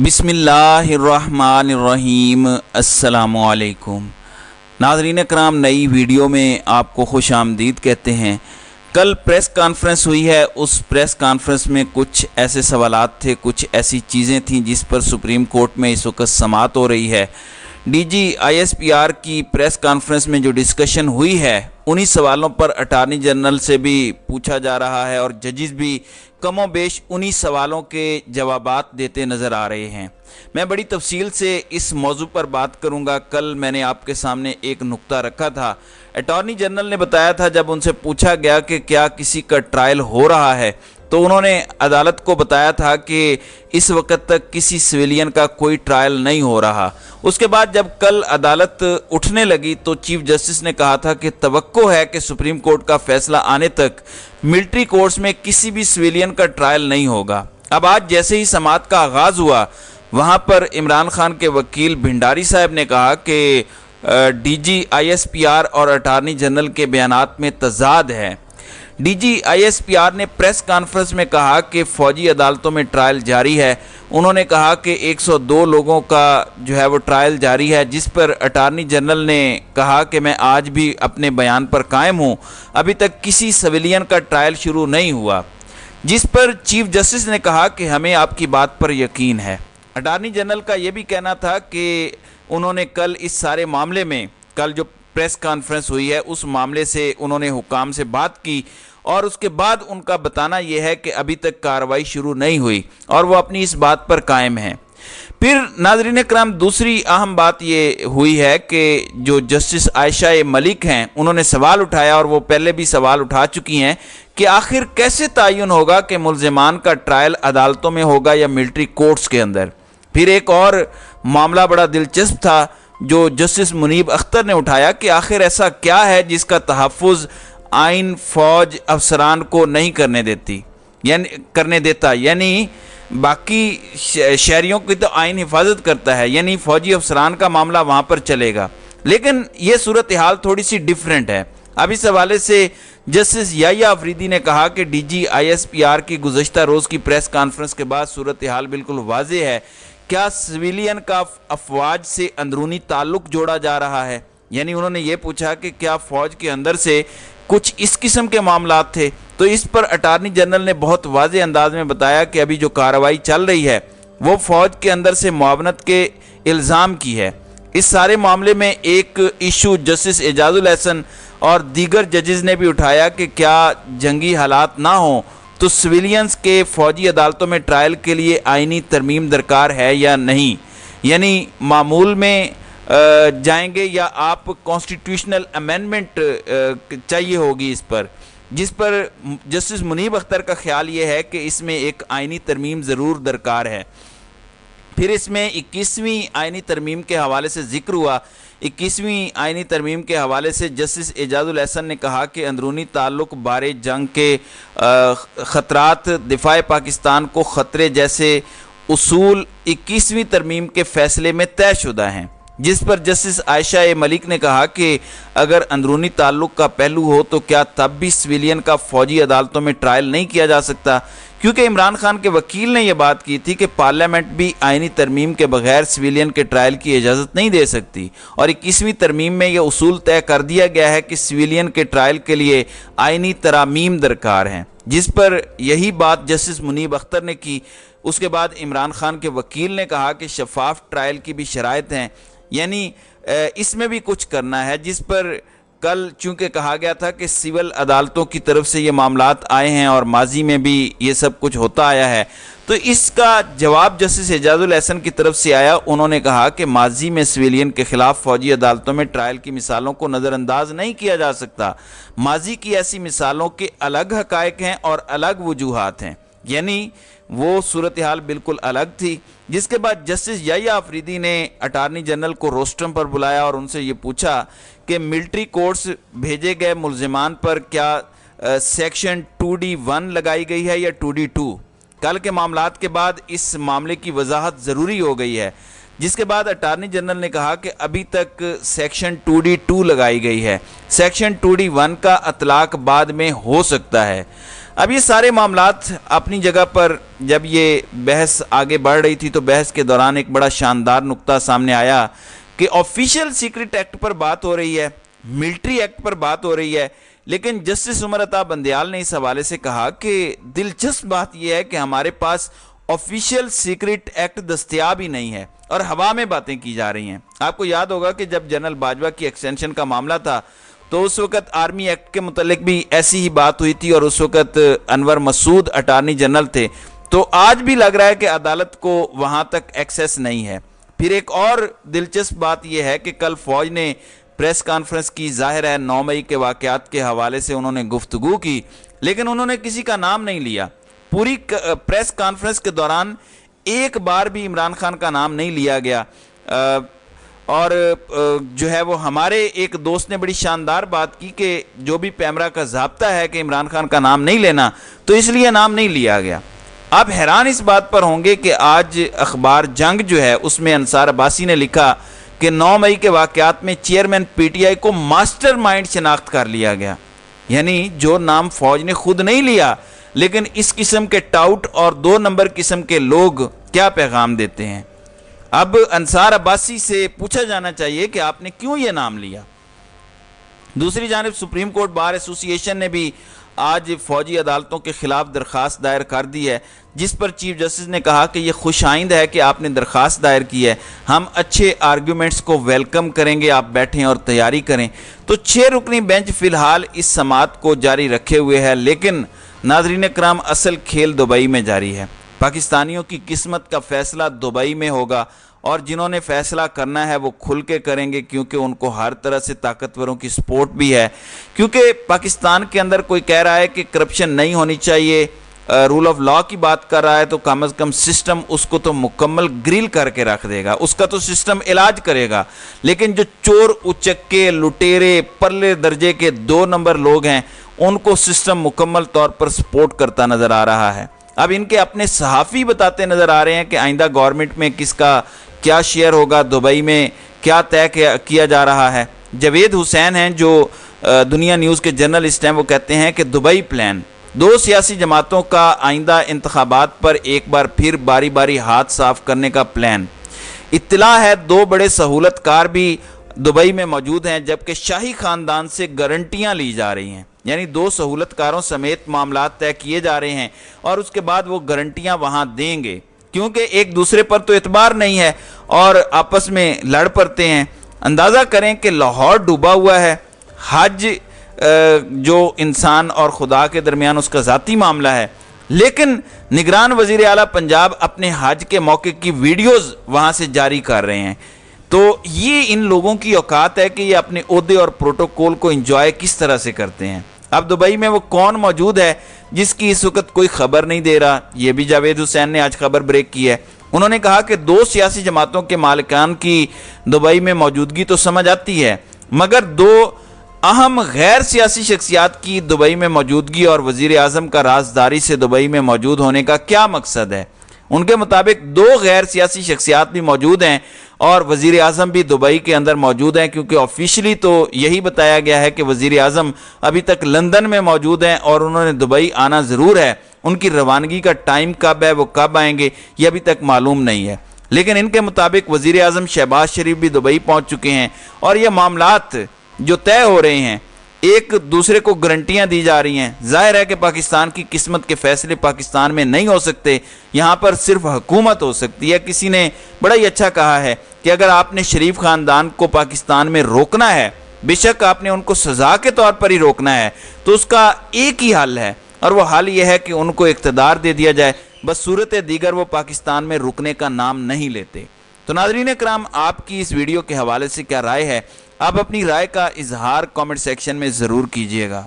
बिस्मिल्लाहिर्रहमानिर्रहीम। अस्सलामु अलैकुम। नाज़रीन करام, नई वीडियो में आपको खुश आमदीद कहते हैं। कल प्रेस कॉन्फ्रेंस हुई है। उस प्रेस कॉन्फ्रेंस में कुछ ऐसे सवालात थे, कुछ ऐसी चीज़ें थीं जिस पर सुप्रीम कोर्ट में इस वक्त समाअत हो रही है। डीजी ISPR की प्रेस कॉन्फ्रेंस में जो डिस्कशन हुई है, उन्हीं सवालों पर अटार्नी जनरल से भी पूछा जा रहा है और जजेस भी कमो बेश उन्हीं सवालों के जवाबात देते नज़र आ रहे हैं। मैं बड़ी तफसील से इस मौजू पर बात करूंगा। कल मैंने आपके सामने एक नुक्ता रखा था। अटॉर्नी जनरल ने बताया था, जब उनसे पूछा गया कि क्या किसी का ट्रायल हो रहा है, तो उन्होंने अदालत को बताया था कि इस वक्त तक किसी सिविलियन का कोई ट्रायल नहीं हो रहा। उसके बाद जब कल अदालत उठने लगी तो चीफ जस्टिस ने कहा था कि तवक्को है कि सुप्रीम कोर्ट का फैसला आने तक मिलिट्री कोर्ट्स में किसी भी सिविलियन का ट्रायल नहीं होगा। अब आज जैसे ही समाअत का आगाज़ हुआ, वहाँ पर इमरान खान के वकील भिंडारी साहब ने कहा कि डीजी ISPR और अटार्नी जनरल के बयानात में तज़ाद है। डीजी ISPR ने प्रेस कॉन्फ्रेंस में कहा कि फ़ौजी अदालतों में ट्रायल जारी है। उन्होंने कहा कि 102 लोगों का जो है वो ट्रायल जारी है, जिस पर अटार्नी जनरल ने कहा कि मैं आज भी अपने बयान पर कायम हूँ, अभी तक किसी सिविलियन का ट्रायल शुरू नहीं हुआ। जिस पर चीफ जस्टिस ने कहा कि हमें आपकी बात पर यकीन है। अटार्नी जनरल का ये भी कहना था कि उन्होंने कल इस सारे मामले में, कल जो प्रेस कॉन्फ्रेंस हुई है उस मामले से उन्होंने हुकाम से बात की और उसके बाद उनका बताना यह है कि अभी तक कार्रवाई शुरू नहीं हुई और वो अपनी इस बात पर कायम हैं। फिर नाज़रीन करम, दूसरी अहम बात ये हुई है कि जो जस्टिस आयशा मलिक हैं, उन्होंने सवाल उठाया और वो पहले भी सवाल उठा चुकी हैं कि आखिर कैसे तयन होगा कि मुल्ज़िमान का ट्रायल अदालतों में होगा या मिलिट्री कोर्ट्स के अंदर। फिर एक और मामला बड़ा दिलचस्प था जो जस्टिस मुनीब अख्तर ने उठाया कि आखिर ऐसा क्या है जिसका तहफ़्फ़ुज़ आइन फ़ौज अफसरान को नहीं करने देता, यानी बाकी शहरियों की तो आइन हिफाजत करता है, यानी फ़ौजी अफसरान का मामला वहाँ पर चलेगा। लेकिन ये सूरत हाल थोड़ी सी डिफरेंट है। अब इस हवाले से जस्टिस याह्या अफरीदी ने कहा कि डीजी ISPR की गुज़श्ता रोज़ की प्रेस कॉन्फ्रेंस के बाद सूरत हाल बिल्कुल वाज़ेह है। क्या सिविलियन का अफवाज से अंदरूनी ताल्लुक़ जोड़ा जा रहा है? यानी उन्होंने ये पूछा कि क्या फ़ौज के अंदर से कुछ इस किस्म के मामलात थे। तो इस पर अटार्नी जनरल ने बहुत वाज़ेह अंदाज में बताया कि अभी जो कार्रवाई चल रही है वो फ़ौज के अंदर से मुआवनत के इल्ज़ाम की है। इस सारे मामले में एक इशू जस्टिस एजाजुल एहसन और दीगर जजेस ने भी उठाया कि क्या जंगी हालात ना हो तो सिविलियंस के फ़ौजी अदालतों में ट्रायल के लिए आइनी तरमीम दरकार है या नहीं, यानी मामूल में जाएंगे या आप कॉन्स्टिट्यूशनल अमेंडमेंट चाहिए होगी इस पर। जिस पर जस्टिस मुनीब अख्तर का ख्याल ये है कि इसमें एक आइनी तरमीम ज़रूर दरकार है। फिर इसमें 21वीं आइनी तरमीम के हवाले से ज़िक्र हुआ। 21वीं आइनी तरमीम के हवाले से जस्टिस एजाजुल एहसन ने कहा कि अंदरूनी ताल्लुक़ बारे जंग के ख़तरात, दिफ़ाए पाकिस्तान को ख़तरे जैसे उसूल 21वीं तरमीम के फ़ैसले में तयशुदा हैं। जिस पर जस्टिस आयशा मलिक ने कहा कि अगर अंदरूनी ताल्लुक़ का पहलू हो तो क्या तब भी सिविलियन का फ़ौजी अदालतों में ट्रायल नहीं किया जा सकता, क्योंकि इमरान खान के वकील ने यह बात की थी कि पार्लियामेंट भी आइनी तरमीम के बगैर सिविलियन के ट्रायल की इजाज़त नहीं दे सकती और 21वीं तरमीम में यह उसूल तय कर दिया गया है कि सिविलियन के ट्रायल के लिए आइनी तरामीम दरकार हैं। जिस पर यही बात जस्टिस मुनीब अख्तर ने की। उसके बाद इमरान खान के वकील ने कहा कि शफाफ ट्रायल की भी शराइत हैं, यानी इसमें भी कुछ करना है। जिस पर कल चूँकि कहा गया था कि सिविल अदालतों की तरफ से ये मामलात आए हैं और माजी में भी ये सब कुछ होता आया है, तो इसका जवाब जस्टिस एजाजुल एहसन की तरफ से आया। उन्होंने कहा कि माजी में सिविलियन के ख़िलाफ़ फ़ौजी अदालतों में ट्रायल की मिसालों को नज़रअंदाज नहीं किया जा सकता। माजी की ऐसी मिसालों के अलग हक़ाइक़ हैं और अलग वजूहात हैं, यानी वो सूरत हाल बिल्कुल अलग थी। जिसके बाद जस्टिस याह्या अफरीदी ने अटार्नी जनरल को रोस्ट्रम पर बुलाया और उनसे ये पूछा कि मिलिट्री कोर्ट्स भेजे गए मुल्ज़िमान पर क्या सेक्शन 2D1 लगाई गई है या 2D2। कल के मामलात के बाद इस मामले की वजाहत ज़रूरी हो गई है। जिसके बाद अटार्नी जनरल ने कहा कि अभी तक सेक्शन 2D2 लगाई गई है, सेक्शन 2D1 का अतलाक बाद में हो सकता है। اب یہ سارے معاملات اپنی جگہ پر جب یہ بحث آگے بڑھ رہی تھی تو بحث کے دوران ایک بڑا شاندار نقطہ سامنے آیا کہ آفیشیل سیکرٹ ایکٹ پر بات ہو رہی ہے، ملٹری ایکٹ پر بات ہو رہی ہے، لیکن جسٹس عمر عطا بندیال نے اس حوالے سے کہا کہ دلچسپ بات یہ ہے کہ ہمارے پاس آفیشیل سیکرٹ ایکٹ دستیاب ہی نہیں ہے اور ہوا میں باتیں کی جا رہی ہیں۔ آپ کو یاد ہوگا کہ جب جنرل باجوہ کی ایکسٹینشن کا معاملہ تھا تو اس وقت آرمی ایکٹ کے متعلق بھی ایسی ہی بات ہوئی تھی اور اس وقت انور مسعود اٹارنی جنرل تھے، تو آج بھی لگ رہا ہے کہ عدالت کو وہاں تک ایکسیس نہیں ہے۔ پھر ایک اور دلچسپ بات یہ ہے کہ کل فوج نے پریس کانفرنس کی، ظاہر ہے 9 مئی کے واقعات کے حوالے سے انہوں نے گفتگو کی، لیکن انہوں نے کسی کا نام نہیں لیا۔ پوری پریس کانفرنس کے دوران ایک بار بھی عمران خان کا نام نہیں لیا گیا، اور جو ہے وہ ہمارے ایک دوست نے بڑی شاندار بات کی کہ جو بھی پیمرا کا ضابطہ ہے کہ عمران خان کا نام نہیں لینا، تو اس لیے نام نہیں لیا گیا۔ آپ حیران اس بات پر ہوں گے کہ آج اخبار جنگ جو ہے اس میں انصار عباسی نے لکھا کہ 9 مئی کے واقعات میں چیئرمین پی ٹی آئی کو ماسٹر مائنڈ شناخت کر لیا گیا، یعنی جو نام فوج نے خود نہیں لیا، لیکن اس قسم کے ٹاؤٹ اور 2 نمبر قسم کے لوگ کیا پیغام دیتے ہیں۔ اب انصار عباسی سے پوچھا جانا چاہیے کہ آپ نے کیوں یہ نام لیا۔ دوسری جانب سپریم کورٹ بار ایسوسی ایشن نے بھی آج فوجی عدالتوں کے خلاف درخواست دائر کر دی ہے، جس پر چیف جسٹس نے کہا کہ یہ خوش آئند ہے کہ آپ نے درخواست دائر کی ہے، ہم اچھے آرگیومنٹس کو ویلکم کریں گے، آپ بیٹھیں اور تیاری کریں۔ تو 6 رکنی بینچ فی الحال اس سماعت کو جاری رکھے ہوئے ہے، لیکن ناظرین کرام اصل کھیل دبئی میں جاری ہے۔ پاکستانیوں کی قسمت کا فیصلہ دبئی میں ہوگا، اور جنہوں نے فیصلہ کرنا ہے وہ کھل کے کریں گے، کیونکہ ان کو ہر طرح سے طاقتوروں کی سپورٹ بھی ہے۔ کیونکہ پاکستان کے اندر کوئی کہہ رہا ہے کہ کرپشن نہیں ہونی چاہیے، رول آف لا کی بات کر رہا ہے، تو کم از کم سسٹم اس کو تو مکمل گرل کر کے رکھ دے گا، اس کا تو سسٹم علاج کرے گا۔ لیکن جو چور اچکے لٹیرے پرلے درجے کے 2 نمبر لوگ ہیں، ان کو سسٹم مکمل طور پر سپورٹ کرتا نظر آ رہا ہے۔ اب ان کے اپنے صحافی بتاتے نظر آ رہے ہیں کہ آئندہ گورنمنٹ میں کس کا کیا شیئر ہوگا، دبئی میں کیا طے کیا جا رہا ہے۔ جاوید حسین ہیں جو دنیا نیوز کے جرنلسٹ ہیں، وہ کہتے ہیں کہ دبئی پلان 2 سیاسی جماعتوں کا آئندہ انتخابات پر ایک بار پھر باری باری ہاتھ صاف کرنے کا پلان۔ اطلاع ہے 2 بڑے سہولت کار بھی دبئی میں موجود ہیں، جبکہ شاہی خاندان سے گارنٹیاں لی جا رہی ہیں، یعنی 2 سہولت کاروں سمیت معاملات طے کیے جا رہے ہیں اور اس کے بعد وہ گارنٹیاں وہاں دیں گے، کیونکہ ایک دوسرے پر تو اعتبار نہیں ہے اور آپس میں لڑ پڑتے ہیں۔ اندازہ کریں کہ لاہور ڈوبا ہوا ہے، حج جو انسان اور خدا کے درمیان اس کا ذاتی معاملہ ہے، لیکن نگران وزیر اعلیٰ پنجاب اپنے حج کے موقع کی ویڈیوز وہاں سے جاری کر رہے ہیں۔ تو یہ ان لوگوں کی اوقات ہے کہ یہ اپنے عہدے اور پروٹوکول کو انجوائے کس طرح سے کرتے ہیں۔ اب دبئی میں وہ کون موجود ہے جس کی اس وقت کوئی خبر نہیں دے رہا، یہ بھی جاوید حسین نے آج خبر بریک کی ہے۔ انہوں نے کہا کہ 2 سیاسی جماعتوں کے مالکان کی دبئی میں موجودگی تو سمجھ آتی ہے، مگر 2 اہم غیر سیاسی شخصیات کی دبئی میں موجودگی اور وزیر اعظم کا رازداری سے دبئی میں موجود ہونے کا کیا مقصد ہے؟ ان کے مطابق 2 غیر سیاسی شخصیات بھی موجود ہیں اور وزیر اعظم بھی دبئی کے اندر موجود ہیں، کیونکہ آفیشلی تو یہی بتایا گیا ہے کہ وزیر اعظم ابھی تک لندن میں موجود ہیں اور انہوں نے دبئی آنا ضرور ہے۔ ان کی روانگی کا ٹائم کب ہے، وہ کب آئیں گے، یہ ابھی تک معلوم نہیں ہے، لیکن ان کے مطابق وزیر اعظم شہباز شریف بھی دبئی پہنچ چکے ہیں اور یہ معاملات جو طے ہو رہے ہیں ایک دوسرے کو گارنٹیاں دی جا رہی ہیں۔ ظاہر ہے کہ پاکستان کی قسمت کے فیصلے پاکستان میں نہیں ہو سکتے، یہاں پر صرف حکومت ہو سکتی ہے۔ کسی نے بڑا ہی اچھا کہا ہے کہ اگر آپ نے شریف خاندان کو پاکستان میں روکنا ہے، بے شک آپ نے ان کو سزا کے طور پر ہی روکنا ہے، تو اس کا ایک ہی حل ہے، اور وہ حل یہ ہے کہ ان کو اقتدار دے دیا جائے، بس صورت دیگر وہ پاکستان میں رکنے کا نام نہیں لیتے۔ تو ناظرین کرام، آپ کی اس ویڈیو کے حوالے سے کیا رائے ہے؟ آپ اپنی رائے کا اظہار کامنٹ سیکشن میں ضرور کیجیے گا۔